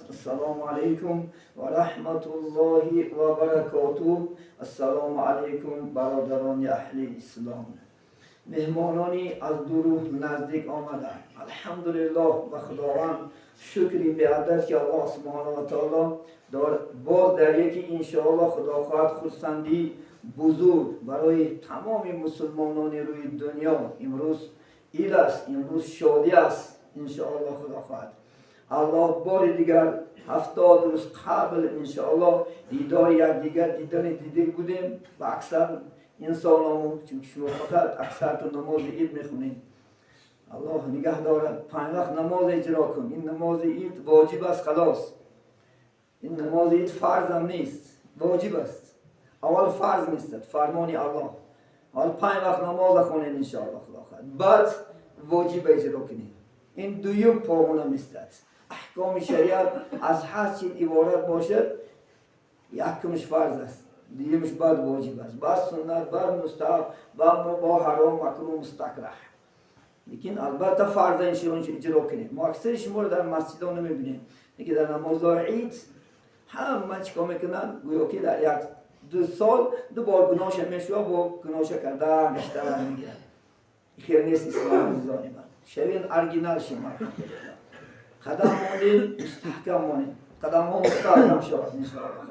السلام علیکم و رحمت الله و برکاته. السلام علیکم برادران اهل اسلام، مهمانانی از دور و نزدیک آمدند. الحمدلله و خداوند شکری به عدد که الله سبحانه و تعالی باز در یکی انشاءالله خدا خواهد خرسندی بزرگ برای تمام مسلمانان روی دنیا. امروز عید است، امروز شادی است انشاءالله خدا خواهد. الله بار دیگر 70 روز قبل انشاءالله دیدار یکدیگر دیده بودیم و اکثر انسانامون، چون شما فقط اکثر تو نماز عید میخونیم. الله نگه دارد. 5 وقت نماز اجرا کن. این نماز عید واجب است خلاص. این نماز عید فرض هم نیست، واجب است. اول فرض نیست، فرمانی الله. حال 5 وقت نماز خونید انشاءالله خدا خواهد، بعد واجب اجرا کنید. این دویم پامونه میستد. احکام شریعت از هر چیز عبارت باشد، یکمش فرض است، دیگه‌اش بعد واجب است، بعد سنت، بعد مستحب، بعد مباح، حرام، مکروه، مستکره. لیکن البته فرض اجرا کنید. ما اکثر شما رو در مسجدها نمیبینیم که در نماز عید همه چیکار میکنن؟ گویا که در یک 2 سال 2 بار گناهش میشه و با گناهش کردن بیشتر میگیرن. خیر نیست اسلام عزیزان من. شوین ارگینال شما. قدم مونید مستحکم مونید. قدم ها مستحکم شود انشاءالله.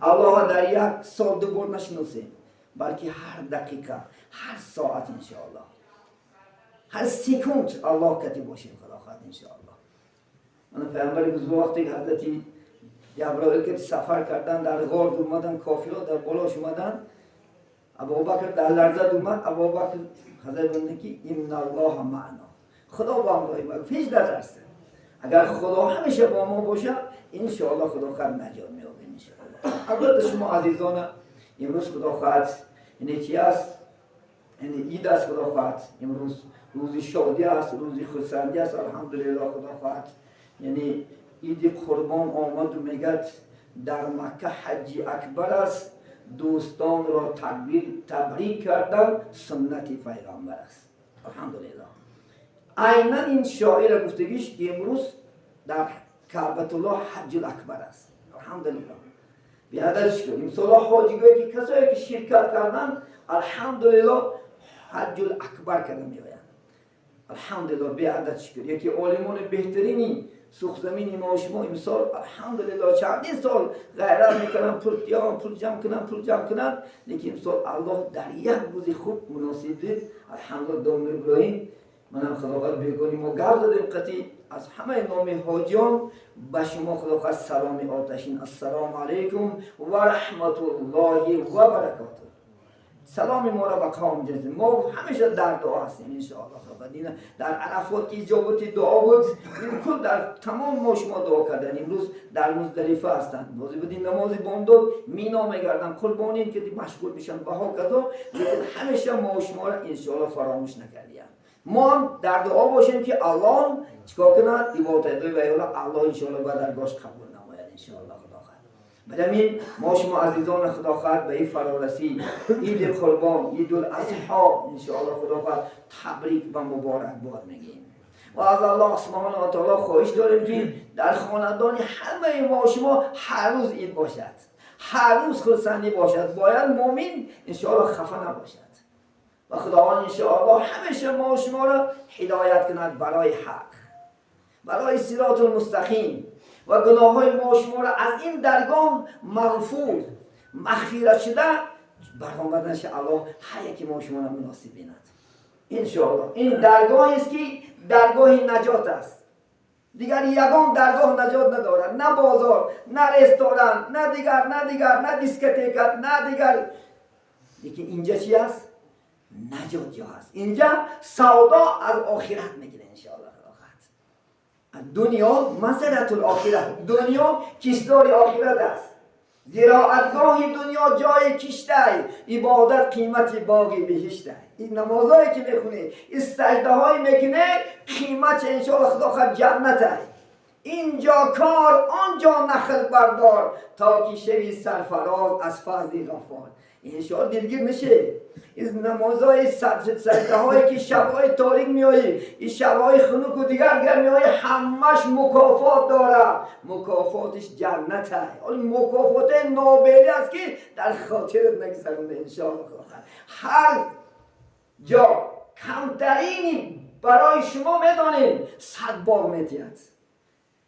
الله در 1 سال 2 بار نشناسیم، بلکه هر دقیقه، هر ساعت انشاءالله، هر سکوند الله کتی باشیم خدا خواهد انشاءالله. من پیامبر بزرگ وقتی حضرتی جبرائیل که سفر کردن در غار اومدن، کافرها در بالاش اومدن، ابوبکر در لرزه اومد. ابوبکر حضرت بنده که ان الله معنا، خدا با ما باشه، هیچ نترسه. اگر خدا همیشه با ما باشه انشاءالله خدا خیر نجات می‌یابیم انشاءالله. البته شما عزیزان امروز خدا خواهد این چی است؟ این عید است خدا خواهد. امروز روز شادی است، روز خرسندی است الحمدلله خدا خواهد. یعنی عید قربان آمد و میگد در مکه حج اکبر است، دوستان را تبریک کردن سنت پیغمبر است الحمدلله. عیناً این شاعر گفتگیش امروز در کعبه الله حج الاکبر است الحمدلله. بیادش کنیم امسال حاجیگاهی که کسایی که شرکت کردن الحمدلله حج الاکبر کردن میآیند الحمدلله. بیادت شکر. یکی عالمان بهترینی سوخ زمین ما و شما امسال الحمدلله چندین سال غیرت میکنن، پول جمع کنن، لیکن امسال الله در یک روز خوب مناسب دید الحمدلله. دام ابراهیم منم خداوند بیگانی ما گرد دادیم قطعی از همه نام حاجیان به شما خداوند سلام آتشین. السلام علیکم و رحمت الله و برکاته. سلام ما را به قوم جزیم. ما همیشه در دعا هستیم انشاءالله خداوند. در عرفات که اجابت دعا بود بالکل در تمام ما شما دعا کردن. امروز در مزدلفه هستند، بازی بدین نماز بامداد مینا میگردن قربانین که مشغول میشن بها کذا، لیکن همیشه ما شما را انشاءالله فراموش نکردیم. ما هم در دعا باشیم که الله چیکار کند؟ عبادت و الله انشاءالله با درگاهش قبول نماید انشاءالله خدا خواهد. بدمین ما شما عزیزان خدا خواهد به این فرارسی عید قربان، عید الاضحی انشاءالله خدا خواهد تبریک و مبارکباد میگیم و از الله سبحانه و تعالی خواهش داریم که در خاندان همه ما شما هر روز عید باشد، هر روز خرسندی باشد. باید مؤمن انشاءالله خفه نباشد و خداوند انشاءالله همیشه ما شما را هدایت کند برای حق، برای صراط المستقیم و گناه های ما شما را از این درگاه مغفرت شده برآمدنش الله هر یکی ما شما را مناسب بیند انشاءالله. این درگاهی است که درگاه نجات است. دیگر یگان درگاه نجات ندارد، نه بازار، نه رستوران، نه دیسکوتک، نه دیگر. لیکن اینجا چی است؟ نجات جا هست. اینجا سودا از آخرت میگیره انشاءالله. دنیا مزرعه الاخرت، دنیا کشتزار آخرت است. زراعتگاه دنیا جای کشته، عبادت قیمت باغ بهشته. این نمازهایی که میخونه، این سجده های میکنه، قیمت انشاءالله خدا خواهد جنت. اینجا کار آنجا نخل بردار تا که شوی سرفراز از فضل غفار. انشاءالله دلگیر میشه. این نمازهای سجده هایی که شبهای تاریک میایی، این شبهای خنک و دیگر میایی، همش مکافات داره. مکافاتش جنته. حالا مکافات نابلی است که در خاطرت نگذرونده انشاءالله. هر جا کمترینی برای شما میدانیم 100 باغ میتید.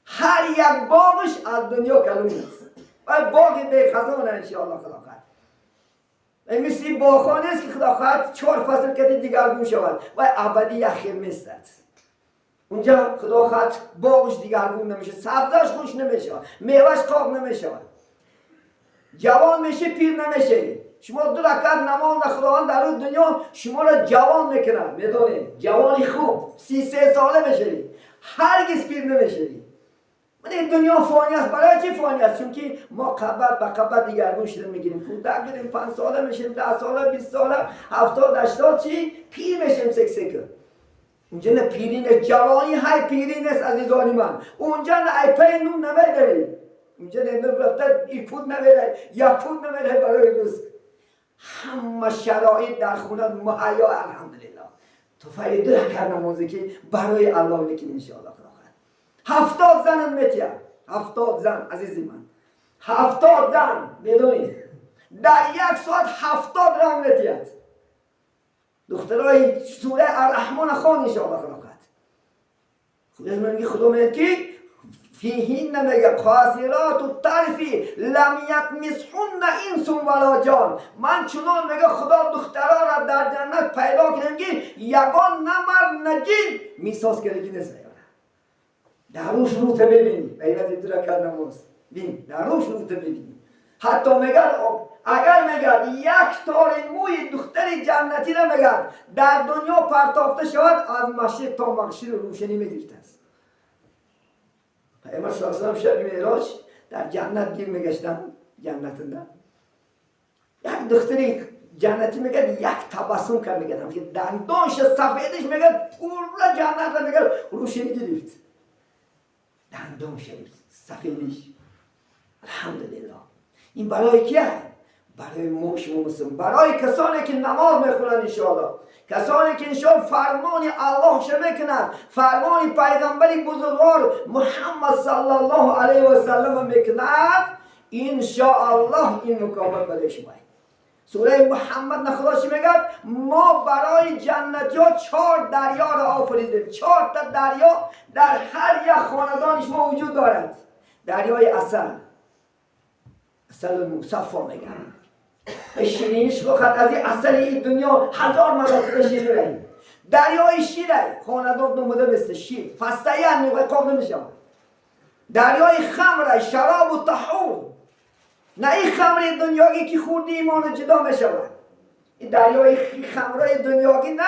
هر یک باغش از دنیا کلون است و باغ به خزانه انشاءالله خدا خواهد. مثل باغخانه است که خدا خواهد 4 فصل کردی دیگرگون شود و ابدی اخیر میستد. اونجا خدا خواهد باغش دیگرگون نمیشه، سبزش خوش نمیشه، میوهش قاب نمیشه، جوان میشه پیر نمیشه. شما 2 رکعت نماز خداوند در اون دنیا شما را جوان میکنه، میدونید جوانی خوب 33 ساله بشوی، هرگز پیر نمیشوی. این دنیا فانی است. برای چی فانی است؟ چون که ما قبر به قبر دیگرگون شده میگیریم. کودک میریم 5 ساله میشیم، 10 ساله، 20 ساله، 70 80 چی پیر میشیم سکسکه. اونجا نه پیری نه جوانی، های پیری نیست عزیزانی من. اونجا نه ای پی نون نمیداری، اونجا نه رفته ای پود نمیره یا پود نمیره برای روز. همه شرایط در خونه مهیا الحمدلله. تو فرید رکعت نمازی که برای الله میکنی انشاءالله. 70 زن میتید، 70 زن عزیزی من، 70 زن بدونید در 1 ساعت 70 رنگ میتید. دخترای سوره الرحمن خوان انشاءالله خدا میگه خدا میگه که فیهین نمیگه قاصرات الطرفی لم یطمثهن انس ولا جان. من چنان میگه خدا دخترها را در جنت پیدا کردم که یگان نه مرد نه جن میساز کردگی نیست. در روش روته ببینی ایوازی 2 رکعت نماز بین در روش روته ببینی. حتی میگه اگر میگه 1 تار موی دختر جنتی را میگه در دنیا پرتافته شود، از مشرق تا مغرب روشنی میگیرد است. پیامبر صلی الله علیه و شب معراج در جنت گیر میگشتن، جنت اندر یک دختری جنتی میگه 1 تبسم کرد، میگه که دندانش سفیدش میگه پول جنت را میگه روشنی گرفت. دندان شریف سفیدش الحمدلله. این برای کیه؟ برای ما شما مسلمان، برای کسانی که نماز میخونند انشاءالله، کسانی که انشاءالله فرمان الله شما میکنند، فرمان پیغمبر بزرگوار محمد صلی الله علیه و سلم میکنند، انشاءالله این مکافات برای شما. سوره محمد نخدا چی میگه؟ ما برای جنتی ها 4 دریا را آفریدیم. 4 تا دریا در هر یک خاندانش ما وجود دارد. دریای عسل، عسل مصفا میگن، شیرینیش بخواد از این عسل این دنیا 1000 مراتب شیرینه. دریای شیره خاندان نموده بسته شیر فسته یعنی قاب نمیشه. دریای خمره شراب و طحور، نه این خمر دنیایی که خوردی ایمان جدا میشود. این دریای خمر دنیایی نه،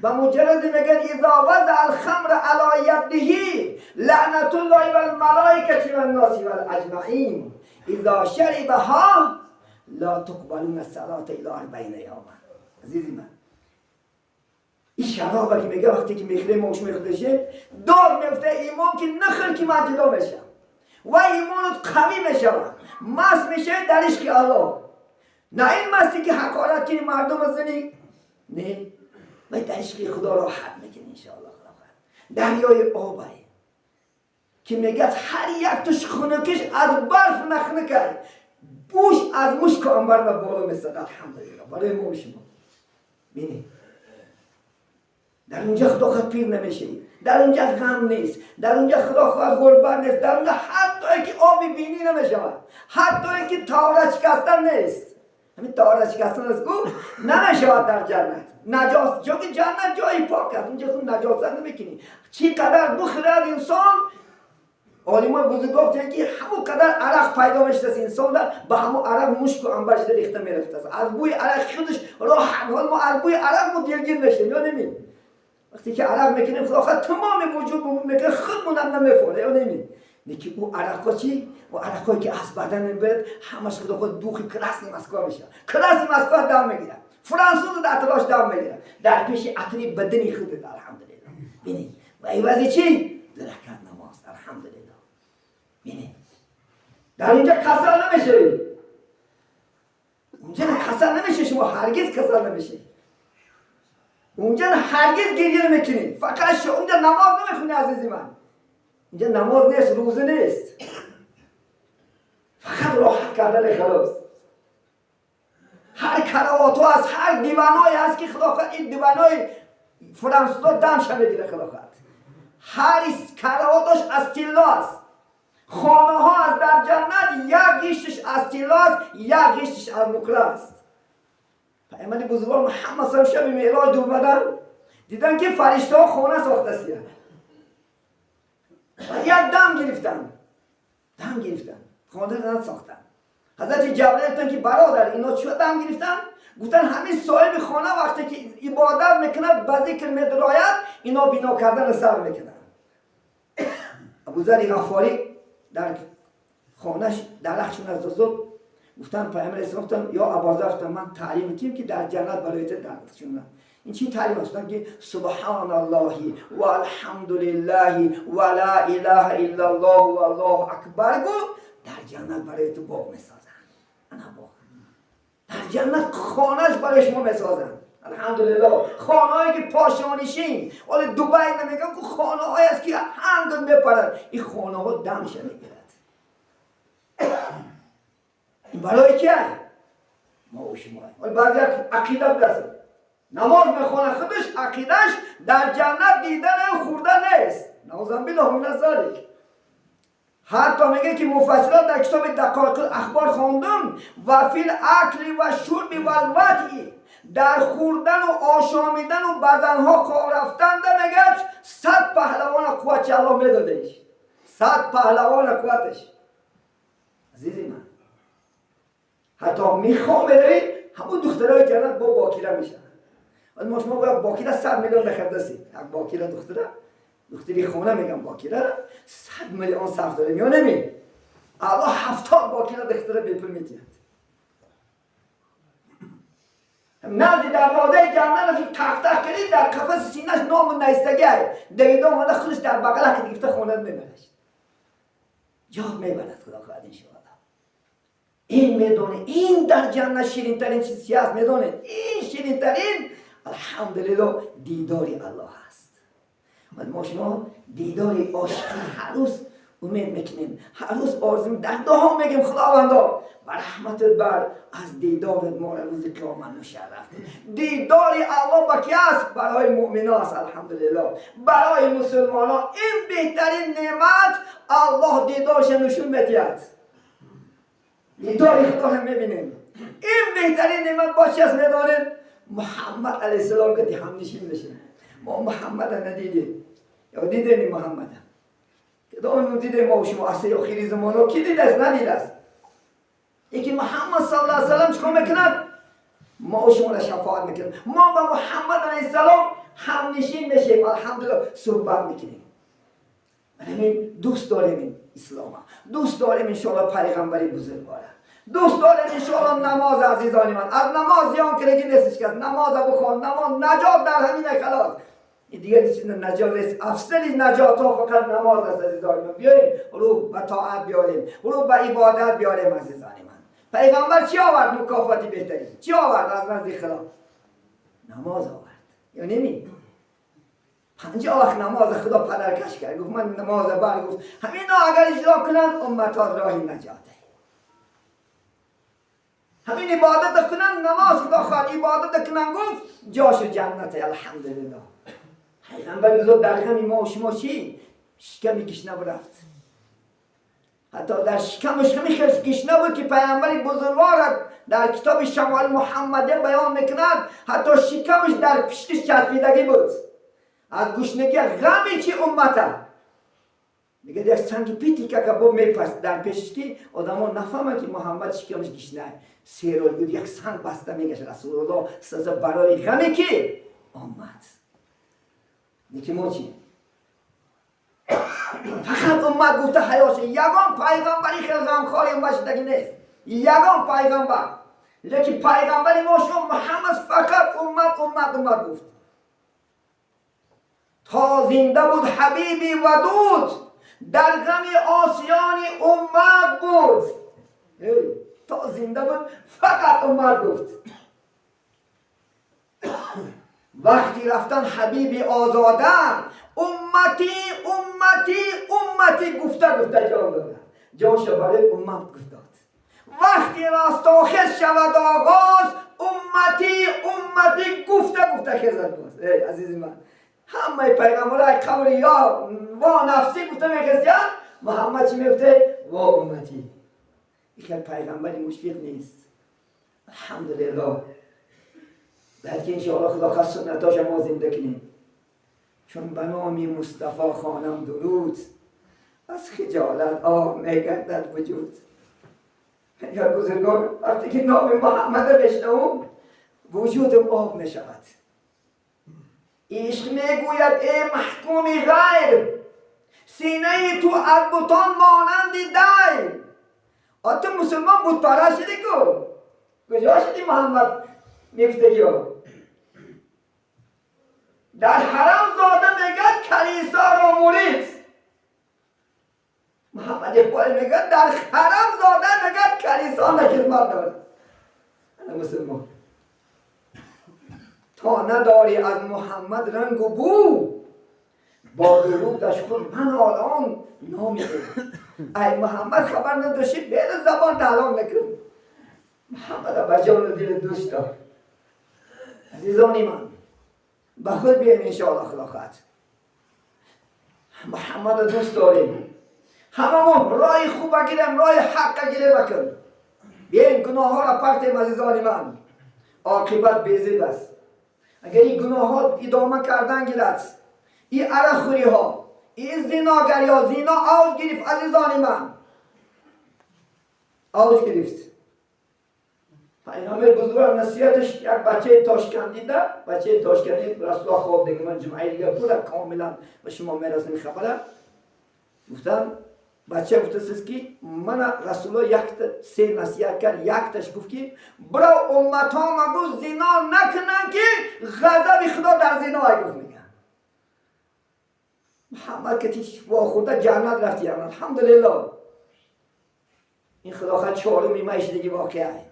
و مجرد میگن اذا وضع الخمر علی یده لعنت الله و الملائکه و الناس و الاجمعین اذا شربها لا تقبلون الصلاه الا 40 یوما. عزیزی من، این شرابه که میگه وقتی که میخوره موش میخوره داد میفته ایمان که نخور که من جدا میشم و ایمانت قوی میشود، مست میشه در عشق الله. نه این مستی که حقارت کنی مردم از زنی، نه و در عشق خدا راحت میکنی انشاءالله. دریای آبه که میگه هر یک توش خونکش از برف نخنه کرد، بوش از مشک انبر بالا میستد. الحمدلله برای ما شما بینید در اونجا خدا خواهد پیر نمیشه، در اونجا غم نیست، در اونجا خدا خواهد غربت نیست، در اونجا حتی که آبی بینی نمیشود، حتی که تاره شکستن نیست. همین تاره شکستن از گفت نمیشود در جنت. نجاست، چون که جنت جایی پاک است، اونجا خود نجاست نمیکنی. چی قدر بخورد انسان، عالمان بزرگ گفتن که همون قدر عرق پیدا میشه از انسان در به همون عرق مشک و عنبر شده ریخته میرفته است. از بوی عرق خودش راحت، حال ما از بوی عرق ما دلگیر میشیم یا نمی. وقتی که عرق میکنیم خدا خواهد تمام وجود میکنه، خودمونم نمیفوره یا نمی. نیکی او عرق ها چی؟ او عرق هایی که از بدن میبرد همش خدا خود دوخی کلاسی مسکا میشه، کلاسی مسکا دام میگیره، فرانسوز در اطلاش دام میگیره، در پیش عطری بدنی خودت. الحمدلله بینید و ایوازی چی؟ درکت نماز. الحمدلله بینید در اینجا کسل نمیشه، اونجا کسل کسل نمیشه، شما هرگز کسل نمیشه. اونجا هرگز گریه نمیکنی، فقط اونجا نماز نمیخونی عزیزی من. اینجا نماز نیست، روزه نیست، فقط راحت کردن خلاص. هر کراواتو هست، هر دیوانایی هست که خلافت این دیوانای فرانسوزا دمش میگیره خلافت. هر کراواتش از طلا است. خانه ها از در جنت یک گیشتش از طلا است، یک گیشتش از نقره است. پیامبر بزرگوار محمد صلی الله علیه و آله معراج دور اومدن، دیدن که فرشته ها خانه ساخته است. یک دم گرفتن، خانه را ساختن. حضرت جبرئیل گفتن که برادر اینا چرا دم گرفتن؟ گفتن همین صاحب خانه وقتی که عبادت میکند به ذکر میدراید، اینا بنا کردن سر میکنن. ابوذر غفاری در خانهش درخشون از زود گفتن پیامبر اسلام گفتن یا ابوذر گفتن من تعلیم میدم که در جنت برایت درخشون. این چی تعلیم است؟ که سبحان الله و الحمد لله و لا اله الا الله و الله اکبر گو، در جنت برای تو باغ میسازن. انا باغ در جنت خانهش برای شما میسازن. الحمدلله خانه‌ای که پاشانیشین، ولی دبی نمیگم که خانه‌ای است که هنگام میپرد، این خانه‌ها دمش میگیرد. این برای که ما و شما. ولی بعضی عقیده بدست نماز میخونه خودش عقیدش در جنت دیدن و خوردن نیست. نعوذ بالله من ذلک. حتی میگه که مفسران در کتاب دقایق الاخبار خواندم و فی الاکل و شرب و الوطی، در خوردن و آشامیدن و بدنها خواه رفتن میگه 100 پهلوان قوت الله میدادش. 100 پهلوان قوتش. عزیزی من حتی میخوام بروی همون دخترهای جنت با باکیره میشن. ولی ما شما باید باکیره 100 میلیون نخردسید. یک باکیره دختری خونه میگم باکیره 100 میلیون صرف داره یا نمی الله 70 باکیره دختره بیپل میتید. نزدی دروازه جنت تق تق کردید در قفس سینهش نام نیستگی دویده آمده خودش در بغل که گفته خونت میبرش جاب میبرد خدا خواهد انشاءالله. این میدونه این در جنت شیرین ترین چیزی هست. میدونه این شیرین ترین الحمدلله دیداری الله هست. ولی ما شما دیداری عاشقی هر روز امید میکنیم، هر روز آرزو در دعا میگیم خداوندا و رحمتت بر از دیدارت ما را روز قیامت مشرف. دیداری الله با کی است؟ برای مؤمنان است. الحمدلله برای مسلمانان این بهترین نعمت الله دیدارش نشون میدهد. دیداری خدا هم میبینیم. این بهترین نعمت با چی است میدانید؟ محمد علیه السلام که هم نشین بشه. ما محمد ندیدیم یا دیدیم محمد که دائم دیدیم ما و شما اصلی آخری زمان ها کی دیده است؟ ندیده است. یکی محمد صلی الله علیه وسلم چکار میکند؟ ما و شما را شفاعت میکنیم. ما با محمد علیه السلام هم نشین میشیم. الحمدلله صحبت میکنیم. همین دوست داریم این اسلام، دوست داریم انشاءالله پیغمبری بزرگواره، دوست داریم انشاءالله نماز. عزیزان من از نماز زیان کرگی نیستش که نماز بخوان، نماز نجات در همین خلاص. این دیگر چیز نجات نیست. افضل نجات ها فقط نماز است. عزیزان من بیاییم روح به طاعت بیاریم، روح به عبادت بیاریم. عزیزان من پیغمبر چی آورد مکافاتی بهتری؟ چی آورد از نزد خدا؟ نماز آورد. یا نمی 50 وقت نماز خدا پدرکش کرد. گفت من نماز بر گفت همینا اگر اجرا کنن امتات راهی نجاته. همین عبادت کنن نماز خدا خواهد عبادت کنن گفت جاشو جنته. الحمدلله پیغمبر بزرگ در همین ما و شما چی؟ شکمی گشنه برفت. حتی در شکمش گشنه بود که پیغمبر بزرگوار در کتاب شمال محمدیه بیان میکند حتی شکمش در پشتش چسبیدگی بود از گشنگی غمی که امته. میگه در سنگ پیتی که کباب میپست در پشتی آدم ها نفهمه که محمد شکمش گشنه سیرال بود یک سنگ بسته میگه رسول الله سزا برای غمی که امت. میگه ما چی؟ فقط امت گفته حیاشه. یگان پیغمبری خیلی غمخواری امت شدگی نیست. یگان پیغمبر لیکن پیغمبری ما شما محمد فقط امت گفت. تا زنده بود حبیبی ودود در غم آسیانی امت بود. تا زنده بود فقط عمر گفت. وقتی رفتن حبیبی آزادن امتی امتی امتی گفته جان دادن، جانش برای امت گفتاد. وقتی راستاخیز شود آغاز امتی امتی گفته خیزد باز. ای عزیز من، همه پیغمبرای قبل یا وا نفسی گفته میخیزید، محمد چی میگفته؟ وا امتی. این پیغمبری مشفق نیست. الحمدلله. بلکه انشاءالله خدا خواست سنتاش ما زنده کنیم. چون به نام مصطفی خوانم درود، از خجالت آب میگردد وجود. یا بزرگان وقتی که نام محمد بشنوم وجودم آب میشود. عشق میگوید ای محکومی غیر، سینه تو از بتان مانندی دیر. تو مسلمان بود پرست شدی کجا شدی محمد میفتگی ها؟ در حرم زاده میگد کلیسا را مرید. محمد اقبال میگد در حرم زاده میگد کلیسا را خدمت دارد. انا مسلمان تا نداری از محمد رنگ و بو، با درودش خود من الان نامیده. ای محمد خبر نداشتی بین زبان تعلام نکن. محمد با جان و دل دوست دار. عزیزانی من به خود بیاین انشاءالله خلاقت. محمد دوست داریم. همه ما رای خوب بگیریم، رای حق گیره بکن. بیاین گناه ها را پرتیم عزیزانی من. عاقبت بیزید است. اگر این گناه ها ادامه کردن گیرد، این عرق خوری ها، این زناگری ها، زنا اوج گرفت عزیزانی من. اوج گرفت. پیامبر بزرگ نصیحتش یک بچه تاشکندی ده، بچه تاشکندی رسول الله خواب دیگه من جمعه دیگه پورا کاملا به شما میرسونم خبره. گفتم بچه گفت که من رسول الله سه نصیحت کرد، یک تاش گفت که برو امت ها مگو زنا نکنن که غضب خدا در زنا گفت میگن. محمد که تیش واخورده جنت رفتی الحمدلله. این خدا خواهد چهارمی میشه دیگه واقعه.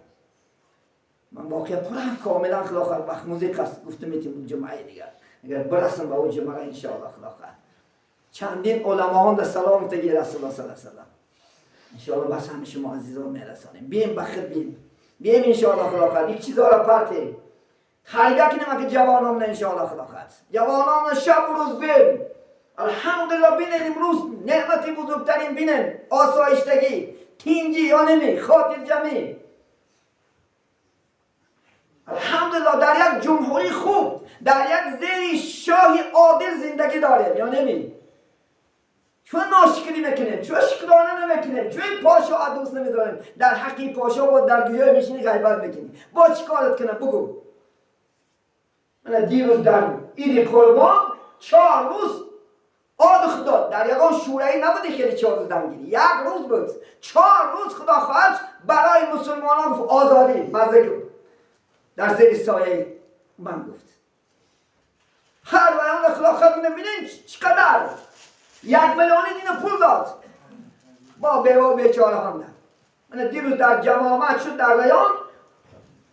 من واقعا پورا کاملا خدا خواهد وقت موزیک است گفته میتونم جمعه دیگر اگر برسم به اون جمعه انشاءالله خدا خواهد چندین علماءان در سلام تگی رسول الله صلی الله علیه وسلم انشاءالله بس همه شما عزیزان میرسانیم. بیم بخیر بیم انشاءالله خدا خواهد یک چیزا را پرتیم خریده کنیم که جوانام نه انشاءالله خدا خواهد جوانام شب و روز بیم الحمدلله بینن امروز نعمتی بزرگترین بینن آسایشتگی تینجی یا نمی خاطر جمعی الحمدلله در یک جمهوری خوب در یک زیر شاه عادل زندگی داریم یا نمی چون ناشکری میکنیم چون شکرانه نمیکنیم چون پاشا دوست نمیداریم در حقی پاشا با در گیاه میشینی غیبت میکنیم با چی کارت کنم بگو. من دیروز در عید قربان 4 روز آد خدا در یکان شورایی نبودی خیلی 4 روز دمگیری یک روز بود 4 روز خدا خواهد برای مسلمانان آزادی مزه کرد در زیر سایه من گفت هر بیان خدا خواهد بینین چقدر 1 میلیون دین پول داد با بیوه و بیچاره هم من دیروز در جماعت شد در ریان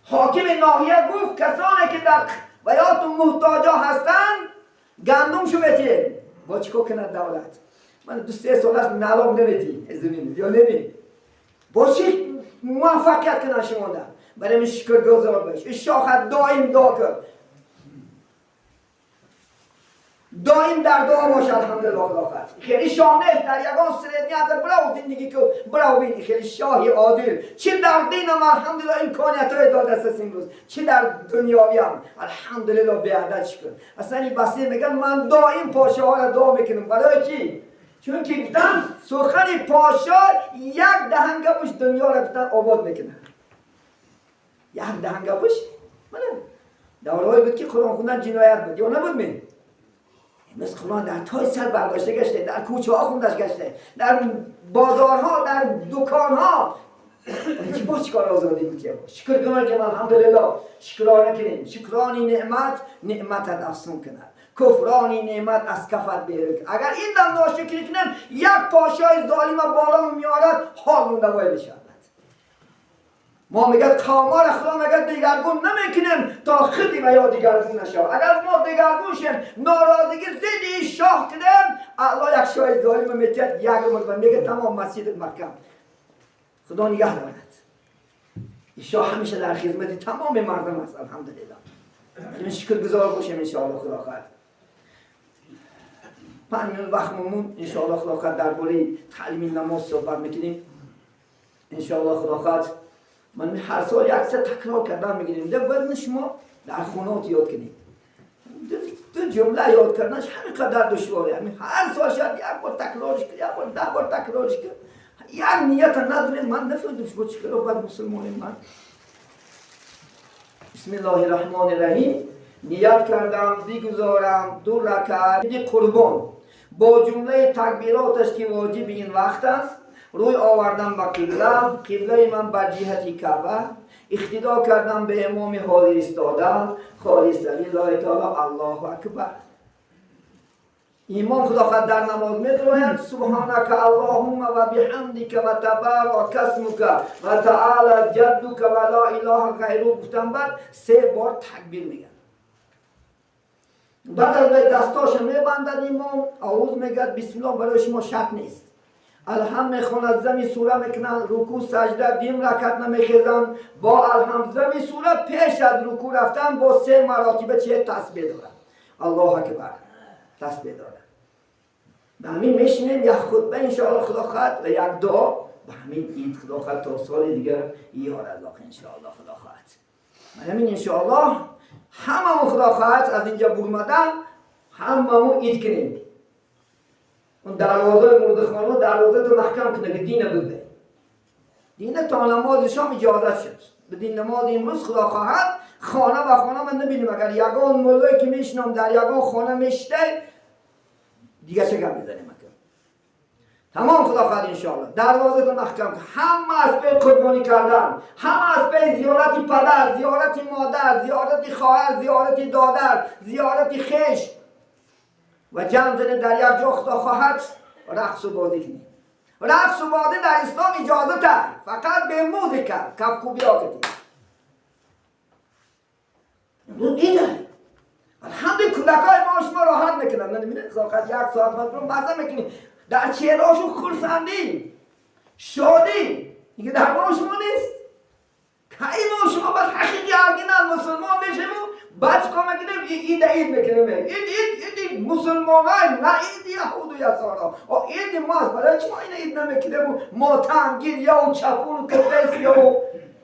حاکم ناحیه گفت کسانی که در ویات محتاجا هستن گندم شو بتین با چیکو کند دولت من 2-3 سال است نلام نمیتی زمین یا نمی با چی موفقیت کنن شما در برای من شکر گذار باش این شاخت دائم دعا کن دائم در دعا باش الحمدلله خدا خیلی شاه نیست در یگان سرینیت براو زندگی که براو بینی خیلی شاهی عادل چه در دینم الحمدلله امکانیت های داده است امروز چه در دنیاوی هم الحمدلله بیعدد شکر اصلا این بسیار میگن من دائم پاشه ها را دعا میکنم برای چی؟ چون که گفتن سخن پاشا یک دهنگوش دنیا را گفتن آباد میکنه یک دهنگوش من دورهایی بود که قرآن خوندن جنایت بود یا نبود من مثل قرآن در تای سر برداشته گشته در کوچه ها خوندش گشته در بازارها در دکانها چی با چیکار آزادی میکنه شکر کنم که الحمدلله شکرانه کنیم شکرانی نعمت نعمتت افزون کند کفرانی نعمت از کفت بیرون اگر این دم ناشکری کنیم یک پاشای ظالم بالا میارد حال مونده باید بشود ما میگه قوما را خدا میگه دیگرگون نمیکنیم تا خودی و یا دیگرگون نشو. اگر ما دیگرگون شیم ناراضگی زیدی شاه کنیم الله یک شاه ظالم میتید یک مرد میگه تمام مسجد محکم خدا نگه دارد. این شاه همیشه در خدمت تمام مردم است. الحمدلله شکرگزار باشیم انشاءالله. خدا خواهد 5 منوت وقتمون انشاءالله خدا خواهد درباره تعلیم نماز صحبت میکنیم انشاءالله. خدا خواهد من هر سال یک سه تکرار کردن میگیریم باید شما در خونات یاد کنیم. دو جمله یاد کردنش همین قدر دشواره. همین هر سال شاید یک بار تکرارش کنید، یک بار 10 بار تکرارش کنید. یک نیت ندارید. من نفهمیدم شما چیکار باید مسلمانیم. من بسم الله الرحمن الرحیم نیت کردم بگذارم 2 رکعت قربان با جمله تکبیراتش که واجب این وقت است. روی آوردم به قبله من بر جهت کعبه اقتدا کردم به امام حاضر ایستادم خالص لله تعالی الله اکبر. امام خدا خود در نماز می‌گوید سبحانك اللهم و بحمدک و تبارک اسمک و تعالی جدک و لا اله غیرک گفتم بعد 3 بار تکبیر میگن. بعد از دستاش میبندد امام اعوذ میگه بسم الله برای شما شرط نیست. الحمد میخواند زمین سوره میکنن رکوع سجده دیم رکعت نمیخیزن با الحمد زمین سوره پیش از رکوع رفتن با 3 مراتبه چه تسبیح دارن الله اکبر تسبیح دارن. به همین میشنیم یک خطبه انشاءالله خدا خواهد و یک دعا به همین اید خدا خواهد تا سال دیگر یار الله انشاءالله خدا خواهد. به همین انشاءالله هممون خدا خواهد از اینجا برمدن هممون اید کنیم. اون دروازه مردخانه دروازه تو محکم کنه که دین بده. دین تا نماز شام اجازت شد. بدین نماز امروز خدا خواهد خانه و خانه من نبینیم. اگر یگان ملایی که میشنم در یگان خانه میشته دیگه چه گم میزنیم. تمام خدا خواهد انشاءالله دروازه تو محکم کنه. همه از پی قربانی کردن، همه از پی زیارت پدر، زیارت مادر، زیارت خواهر، زیارت دادر، زیارت خیش و جمع زنه در یک جا خدا خواهد رقص و بازی کنیم. رقص و بازی در اسلام اجازه ده فقط به موزیک کفکوبی ها کنیم. اینه الحمد کودکای ما شما راحت میکنن. من میبینید فقط 1 ساعت بعد رو مزه میکنیم در چهرهاشون خرسندی شادی دیگه در ما شما نیست. کی ما شما باید حقیقی ارگینال مسلمان بشیم و بچه که میگیم عید میکنیم. عید مسلمان های نه عید یهود و یسارا عید ماست. برای چما این عید نمیکنیم و ماتم گیر و چپون و کفیس و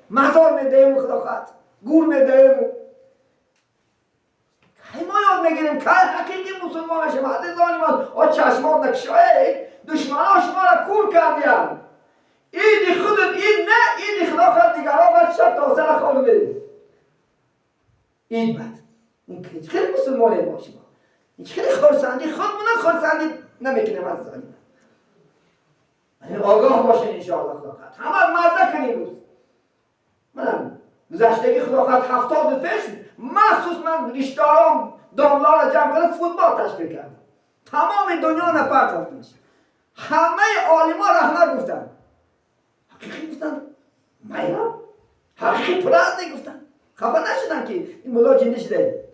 مزار میدهیم و خدا خواهد گور میدهیم. کی ما یاد میگیریم که حقیقی مسلمان هستیم. عزیزان من چشمان نکشایی دشمنان شما را کور کردیم. عید خودت عید نه عید خدا خواهد دیگران باید شب تا سر خانه بریم. عید بد این خیلی مسلمانه ما شما این خیلی خرسندی خودمونه خرسندی نمیکنیم از ظالم. آگاه باشین انشاءالله خدا خواهد همه مزه کنیم. روز منم گذشتگی خدا خواهد 70 پیش مخصوص من رشته‌ام داملا را جمع کنم فوتبال تشکیل کردم. تمام دنیا نپرت رفتنش. همه عالما رحمت گفتن. حقیقی گفتن میرم حقیقی پرند گفتن. خبر نشدن که این مولا جنده شده.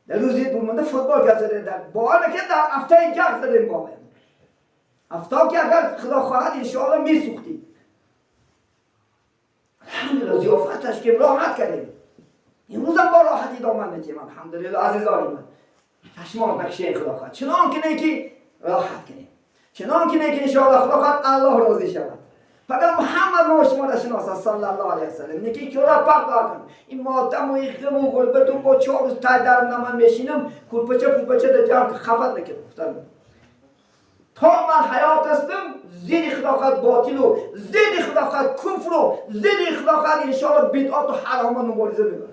در روزی برمونده فوتبال کرده در باور که در هفته جنگ زدیم با من. هفته که اگر خدا خواهد انشاءالله میسوختیم. الحمدلله ضیافتش که راحت کردیم. امروز هم با راحتی دامن میتیم الحمدلله عزیزان من. چشمان نکشه خدا خواهد چنان که نیکی راحت کنیم. چنان که نیکی انشاءالله خدا خواهد الله راضی شود. فقط محمد ما شما را شناسد صلی الله علیه وسلم. نیکی که را پاک کن. این ماتم و اخم و غربت و با 4 روز تای درم نمان میشینم کورپچه در جمع خفت نکنم. تا من حیات هستم زیر خدا خواهد باطل و زیر خدا خواهد کفر و زیر خدا خواهد انشاءالله بدعات و حرام مبارزه میکنم.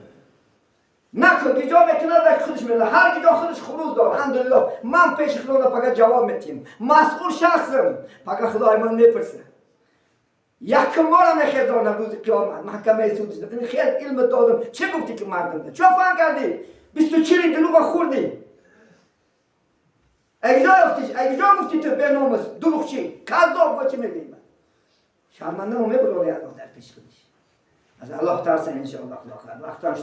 نکن که جا میکنه و خودش میکنه. هر کی جا خودش خروج دار. الحمدلله من پیش خدا فقط جواب میتیم. مسئول شخصم. فقط خدای من میپرسه. یک مارا میخیزانه روز قیامت محکمه سود این خیلی علم دادم. چه گفتی که مردم ده؟ چه فهم کردی؟ 24 دلوغ خوردی. اگه جا گفتی تو بیناموس دروغچی کذاب با چی میگی من؟ شرمنده همه برای الله در پیش خودش. از الله ترسن انشاءالله. وقتا